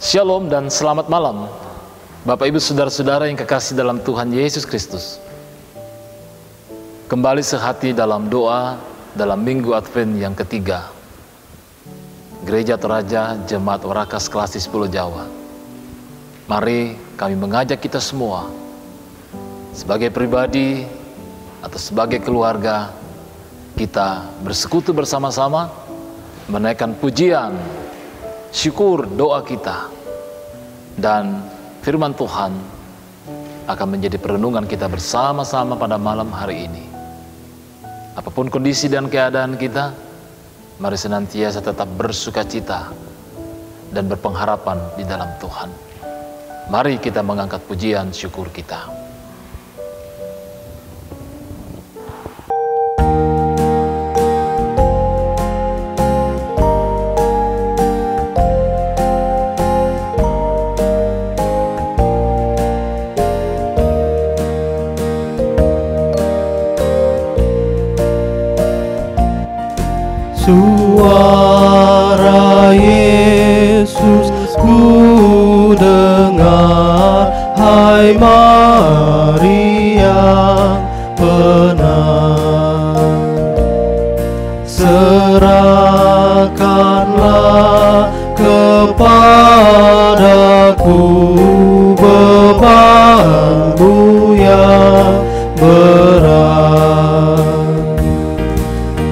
Shalom dan selamat malam Bapak Ibu Saudara-saudara yang kekasih dalam Tuhan Yesus Kristus. Kembali sehati dalam doa dalam Minggu Advent yang ketiga, Gereja Toraja Jemaat Warakas Klasik Pulau Jawa. Mari kami mengajak kita semua sebagai pribadi atau sebagai keluarga, kita bersekutu bersama-sama menaikkan pujian, syukur, doa kita, dan firman Tuhan akan menjadi perenungan kita bersama-sama pada malam hari ini. Apapun kondisi dan keadaan kita, mari senantiasa tetap bersukacita dan berpengharapan di dalam Tuhan. Mari kita mengangkat pujian syukur kita. Suara Yesus ku dengar, hai Maria penang. Serahkanlah kepadaku bebanmu yang berat.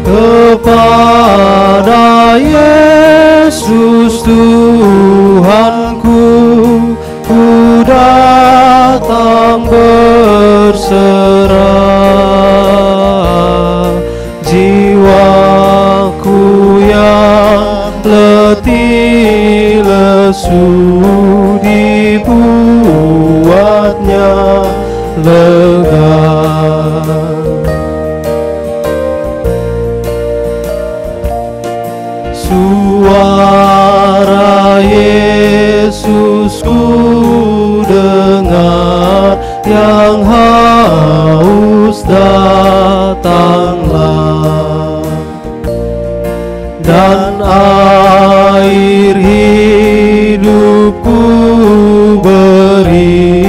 Kepada Yesus Tuhanku, ku datang berserah. Jiwaku yang letih lesu dibuatnya lega. Suara Yesus ku dengar, yang haus datanglah, dan air hidupku beri,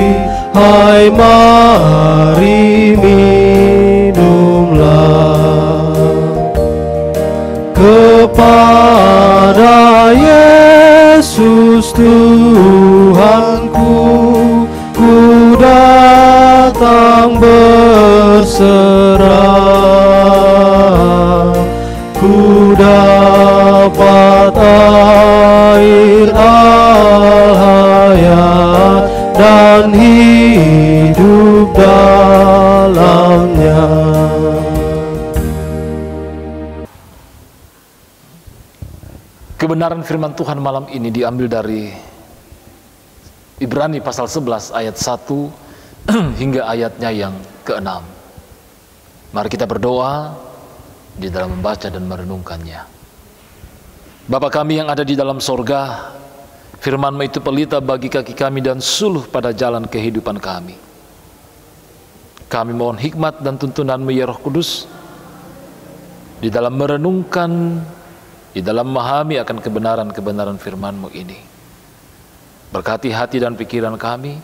hai mari minumlah. Kepada Yesus Tuhanku, ku datang berserah. Ku dapat air al-hayat dan hidup dalamnya. Kebenaran firman Tuhan malam ini diambil dari Ibrani pasal 11 ayat 1 hingga ayatnya yang ke-6. Mari kita berdoa di dalam membaca dan merenungkannya. Bapa kami yang ada di dalam sorga, firman-Mu itu pelita bagi kaki kami dan suluh pada jalan kehidupan kami. Kami mohon hikmat dan tuntunan-Mu ya Roh Kudus di dalam merenungkan, di dalam memahami akan kebenaran-kebenaran firman-Mu ini. Berkati hati dan pikiran kami,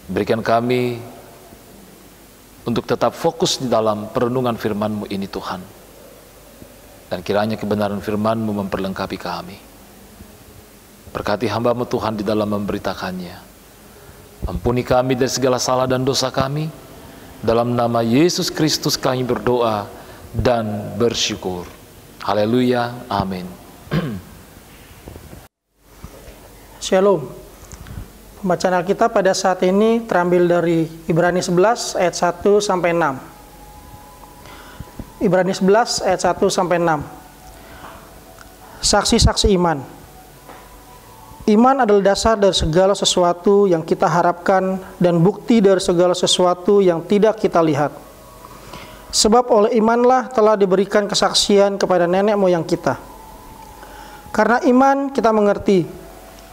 berikan kami untuk tetap fokus di dalam perenungan firman-Mu ini Tuhan. Dan kiranya kebenaran firman-Mu memperlengkapi kami. Berkati hamba-Mu Tuhan di dalam memberitakannya. Ampuni kami dari segala salah dan dosa kami. Dalam nama Yesus Kristus kami berdoa dan bersyukur. Haleluya, amin. Shalom. Pembacaan Alkitab pada saat ini terambil dari Ibrani 11 ayat 1 sampai 6. Ibrani 11 ayat 1 sampai 6. Saksi-saksi iman. Iman adalah dasar dari segala sesuatu yang kita harapkan dan bukti dari segala sesuatu yang tidak kita lihat. Sebab oleh imanlah telah diberikan kesaksian kepada nenek moyang kita. Karena iman kita mengerti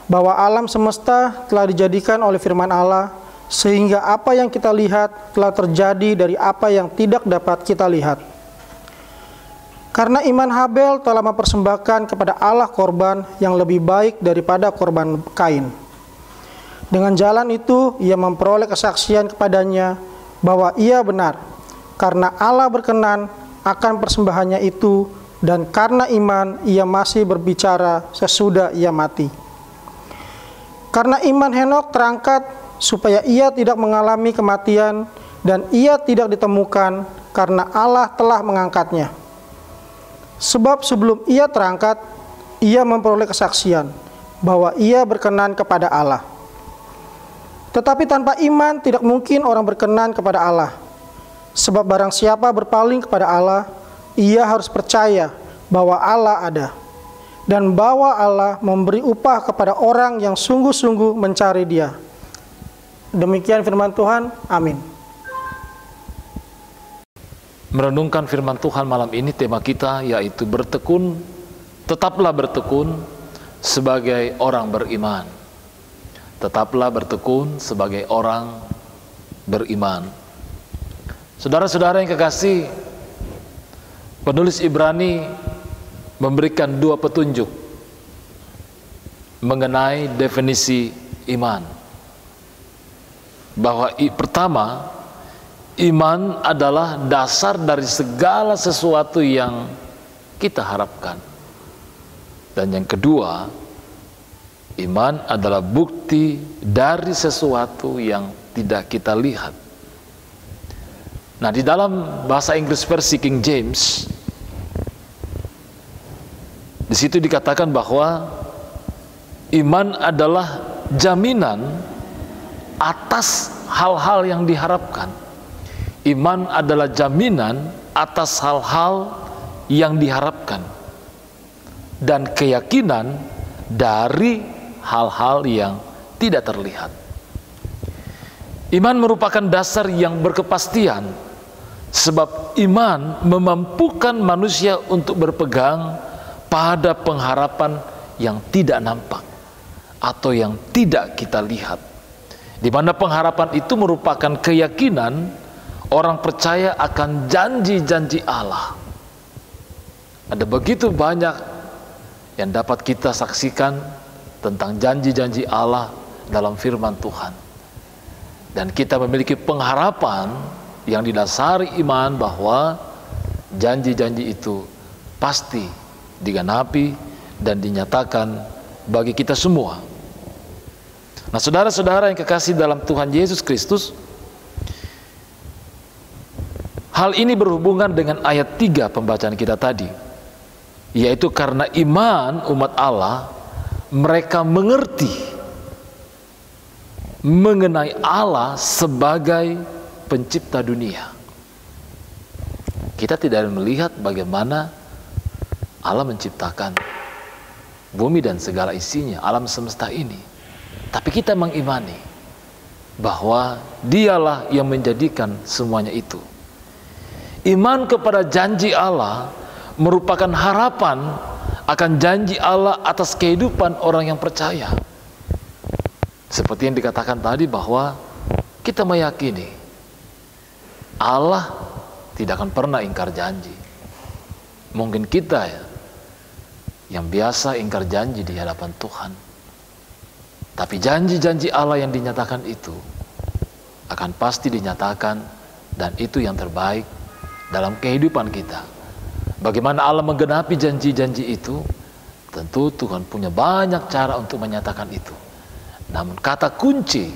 bahwa alam semesta telah dijadikan oleh firman Allah, sehingga apa yang kita lihat telah terjadi dari apa yang tidak dapat kita lihat. Karena iman Habel telah mempersembahkan kepada Allah korban yang lebih baik daripada korban Kain. Dengan jalan itu ia memperoleh kesaksian kepadanya bahwa ia benar, karena Allah berkenan akan persembahannya itu, dan karena iman ia masih berbicara sesudah ia mati. Karena iman Henokh terangkat supaya ia tidak mengalami kematian, dan ia tidak ditemukan karena Allah telah mengangkatnya. Sebab sebelum ia terangkat, ia memperoleh kesaksian bahwa ia berkenan kepada Allah. Tetapi tanpa iman tidak mungkin orang berkenan kepada Allah. Sebab barang siapa berpaling kepada Allah, ia harus percaya bahwa Allah ada, dan bahwa Allah memberi upah kepada orang yang sungguh-sungguh mencari Dia. Demikian firman Tuhan. Amin. Merenungkan firman Tuhan malam ini, tema kita yaitu bertekun, tetaplah bertekun sebagai orang beriman. Tetaplah bertekun sebagai orang beriman. Saudara-saudara yang kekasih, penulis Ibrani memberikan dua petunjuk mengenai definisi iman. Bahwa pertama, iman adalah dasar dari segala sesuatu yang kita harapkan. Dan yang kedua, iman adalah bukti dari sesuatu yang tidak kita lihat. Nah, di dalam bahasa Inggris versi King James, di situ dikatakan bahwa iman adalah jaminan atas hal-hal yang diharapkan. Iman adalah jaminan atas hal-hal yang diharapkan, dan keyakinan dari hal-hal yang tidak terlihat. Iman merupakan dasar yang berkepastian, sebab iman memampukan manusia untuk berpegang pada pengharapan yang tidak nampak atau yang tidak kita lihat, di mana pengharapan itu merupakan keyakinan orang percaya akan janji-janji Allah. Ada begitu banyak yang dapat kita saksikan tentang janji-janji Allah dalam firman Tuhan, dan kita memiliki pengharapan yang didasari iman bahwa janji-janji itu pasti digenapi dan dinyatakan bagi kita semua. Nah, saudara-saudara yang kekasih dalam Tuhan Yesus Kristus, hal ini berhubungan dengan ayat 3 pembacaan kita tadi, yaitu karena iman umat Allah, mereka mengerti mengenai Allah sebagai pencipta dunia. Kita tidak melihat bagaimana Allah menciptakan bumi dan segala isinya, alam semesta ini, tapi kita mengimani bahwa Dialah yang menjadikan semuanya itu. Iman kepada janji Allah merupakan harapan akan janji Allah atas kehidupan orang yang percaya. Seperti yang dikatakan tadi, bahwa kita meyakini Allah tidak akan pernah ingkar janji. Mungkin kita yang biasa ingkar janji di hadapan Tuhan, tapi janji-janji Allah yang dinyatakan itu akan pasti dinyatakan, dan itu yang terbaik dalam kehidupan kita. Bagaimana Allah menggenapi janji-janji itu? Tentu Tuhan punya banyak cara untuk menyatakan itu. Namun kata kunci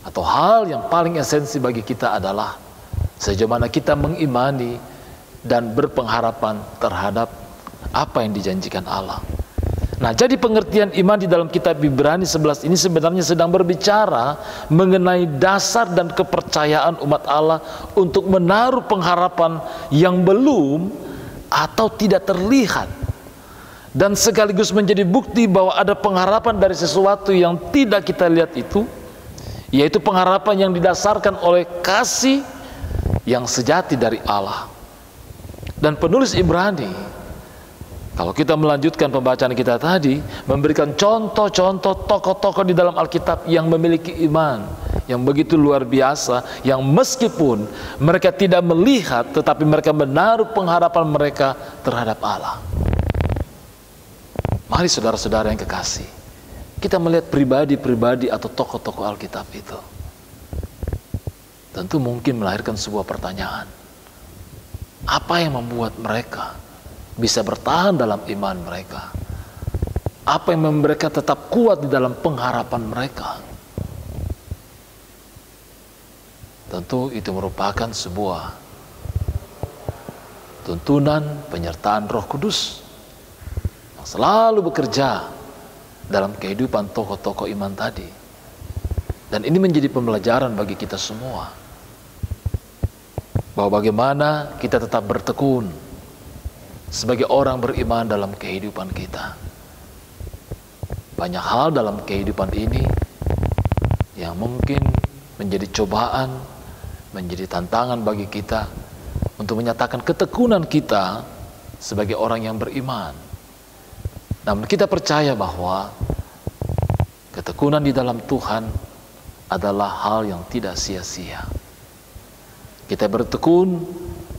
atau hal yang paling esensi bagi kita adalah sejauh mana kita mengimani dan berpengharapan terhadap apa yang dijanjikan Allah. Nah, jadi pengertian iman di dalam kitab Ibrani 11 ini sebenarnya sedang berbicara mengenai dasar dan kepercayaan umat Allah untuk menaruh pengharapan yang belum atau tidak terlihat, dan sekaligus menjadi bukti bahwa ada pengharapan dari sesuatu yang tidak kita lihat itu, yaitu pengharapan yang didasarkan oleh kasih yang sejati dari Allah. Dan penulis Ibrani Kalau kita melanjutkan pembacaan kita tadi, memberikan contoh-contoh tokoh-tokoh di dalam Alkitab yang memiliki iman yang begitu luar biasa, yang meskipun mereka tidak melihat, tetapi mereka menaruh pengharapan mereka terhadap Allah. Mari saudara-saudara yang kekasih, kita melihat pribadi-pribadi atau tokoh-tokoh Alkitab itu. Tentu mungkin melahirkan sebuah pertanyaan. Apa yang membuat mereka bisa bertahan dalam iman mereka? Apa yang membuat mereka tetap kuat di dalam pengharapan mereka? Tentu itu merupakan sebuah tuntunan penyertaan Roh Kudus yang selalu bekerja dalam kehidupan tokoh-tokoh iman tadi. Dan ini menjadi pembelajaran bagi kita semua, bahwa bagaimana kita tetap bertekun sebagai orang beriman dalam kehidupan kita. Banyak hal dalam kehidupan ini yang mungkin menjadi cobaan, menjadi tantangan bagi kita untuk menyatakan ketekunan kita sebagai orang yang beriman. Namun kita percaya bahwa ketekunan di dalam Tuhan adalah hal yang tidak sia-sia. Kita bertekun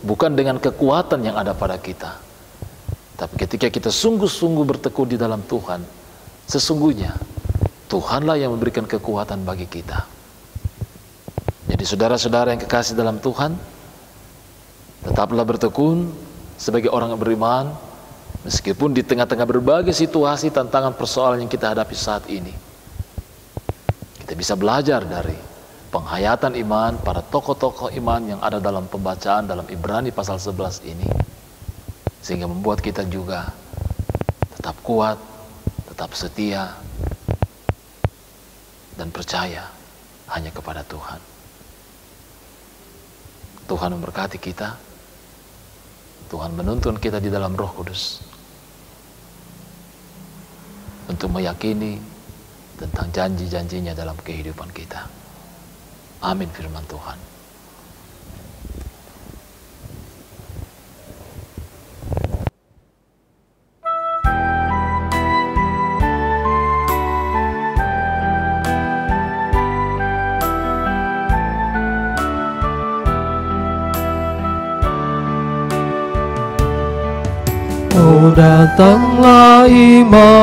bukan dengan kekuatan yang ada pada kita, tapi ketika kita sungguh-sungguh bertekun di dalam Tuhan, sesungguhnya Tuhanlah yang memberikan kekuatan bagi kita. Jadi saudara-saudara yang kekasih dalam Tuhan, tetaplah bertekun sebagai orang yang beriman, meskipun di tengah-tengah berbagai situasi, tantangan, persoalan yang kita hadapi saat ini. Kita bisa belajar dari penghayatan iman para tokoh-tokoh iman yang ada dalam pembacaan dalam Ibrani pasal 11 ini, sehingga membuat kita juga tetap kuat, tetap setia, dan percaya hanya kepada Tuhan. Tuhan memberkati kita. Tuhan menuntun kita di dalam Roh Kudus untuk meyakini tentang janji-janjinya dalam kehidupan kita. Amin firman Tuhan. Oh, datanglah Immanuel,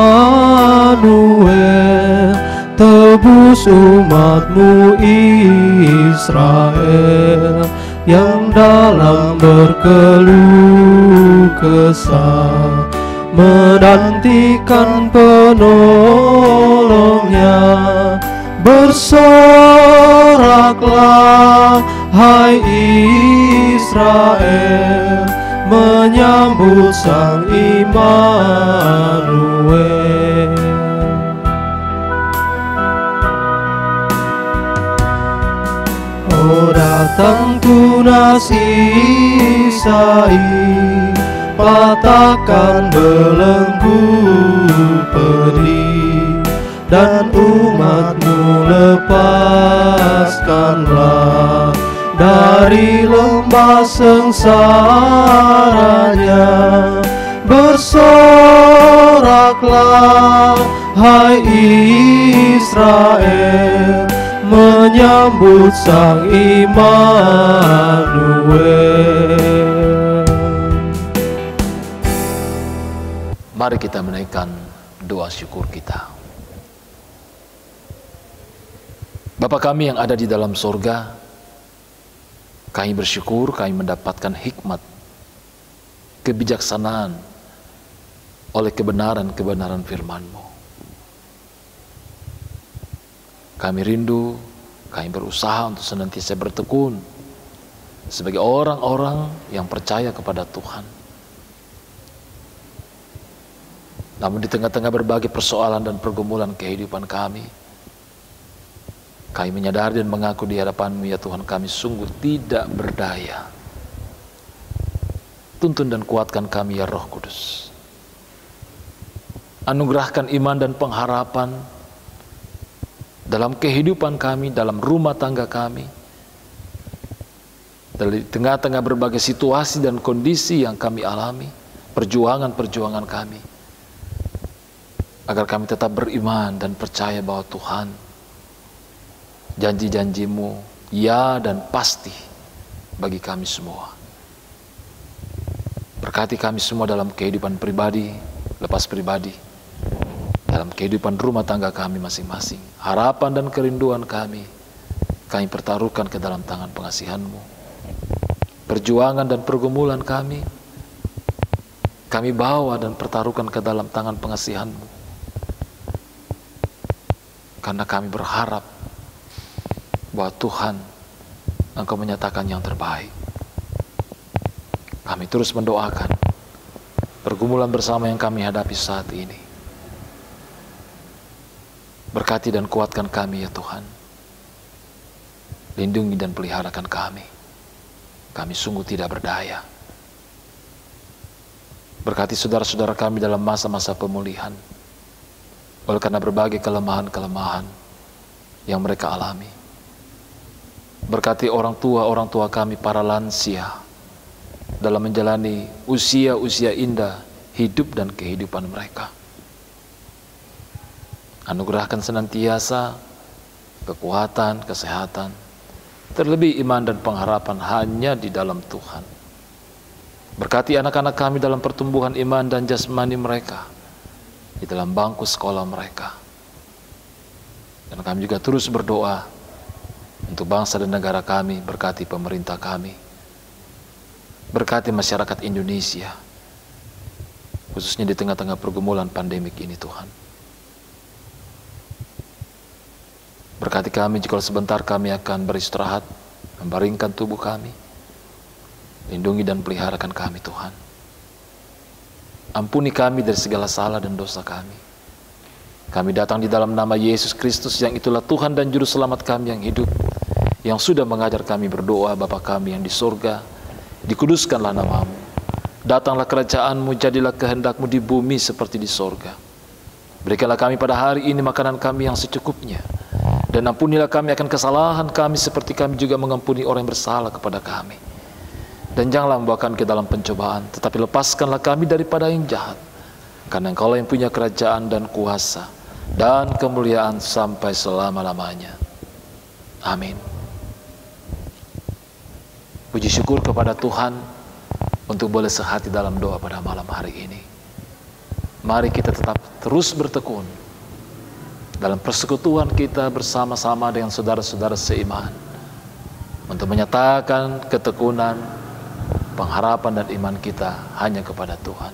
tebus umatmu Israel, yang dalam berkeluh kesah menantikan penolongnya. Bersoraklah hai Israel, menyambut Sang Immanuel. Oh, datang tunas Isai, patahkan belenggu pedih, dan umatmu lepaskanlah dari lembah sengsaranya. Bersoraklah hai Israel, menyambut Sang Immanuel. Mari kita menaikkan doa syukur kita. Bapa kami yang ada di dalam sorga, kami bersyukur kami mendapatkan hikmat, kebijaksanaan oleh kebenaran-kebenaran firman-Mu. Kami rindu, kami berusaha untuk senantiasa bertekun sebagai orang-orang yang percaya kepada Tuhan. Namun di tengah-tengah berbagai persoalan dan pergumulan kehidupan kami menyadari dan mengaku di hadapan-Mu, ya Tuhan, kami sungguh tidak berdaya. Tuntun dan kuatkan kami, ya Roh Kudus. Anugerahkan iman dan pengharapan dalam kehidupan kami, dalam rumah tangga kami, di tengah-tengah berbagai situasi dan kondisi yang kami alami, perjuangan-perjuangan kami, agar kami tetap beriman dan percaya bahwa Tuhan, janji-janji-Mu ya dan pasti bagi kami semua. Berkati kami semua dalam kehidupan pribadi, lepas pribadi, dalam kehidupan rumah tangga kami masing-masing. Harapan dan kerinduan kami pertaruhkan ke dalam tangan pengasihan-Mu. Perjuangan dan pergumulan kami bawa dan pertaruhkan ke dalam tangan pengasihan-Mu. Karena kami berharap bahwa Tuhan, Engkau menyatakan yang terbaik. Kami terus mendoakan pergumulan bersama yang kami hadapi saat ini. Berkati dan kuatkan kami ya Tuhan. Lindungi dan peliharakan kami. Kami sungguh tidak berdaya. Berkati saudara-saudara kami dalam masa-masa pemulihan. Oleh karena berbagai kelemahan-kelemahan yang mereka alami. Berkati orang tua kami, para lansia, dalam menjalani usia-usia indah hidup dan kehidupan mereka. Anugerahkan senantiasa kekuatan, kesehatan, terlebih iman dan pengharapan hanya di dalam Tuhan. Berkati anak-anak kami dalam pertumbuhan iman dan jasmani mereka, di dalam bangku sekolah mereka. Dan kami juga terus berdoa untuk bangsa dan negara kami, berkati pemerintah kami, berkati masyarakat Indonesia, khususnya di tengah-tengah pergumulan pandemik ini Tuhan. Berkati kami jika sebentar kami akan beristirahat, membaringkan tubuh kami. Lindungi dan peliharakan kami Tuhan. Ampuni kami dari segala salah dan dosa kami. Kami datang di dalam nama Yesus Kristus yang itulah Tuhan dan Juru Selamat kami yang hidup, yang sudah mengajar kami berdoa, Bapa kami yang di surga, dikuduskanlah nama-Mu. Datanglah kerajaan-Mu, jadilah kehendak-Mu di bumi seperti di surga. Berikanlah kami pada hari ini makanan kami yang secukupnya. Dan ampunilah kami akan kesalahan kami seperti kami juga mengampuni orang yang bersalah kepada kami. Dan janganlah membawa kami ke dalam pencobaan, tetapi lepaskanlah kami daripada yang jahat. Karena Engkaulah yang punya kerajaan dan kuasa dan kemuliaan sampai selama-lamanya. Amin. Puji syukur kepada Tuhan untuk boleh sehati dalam doa pada malam hari ini. Mari kita tetap terus bertekun dalam persekutuan kita bersama-sama dengan saudara-saudara seiman untuk menyatakan ketekunan, pengharapan dan iman kita hanya kepada Tuhan.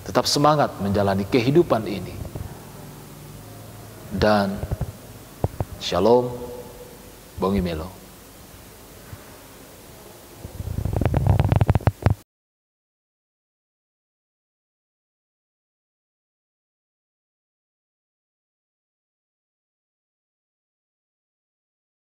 Tetap semangat menjalani kehidupan ini. Dan Shalom, Bongimelo.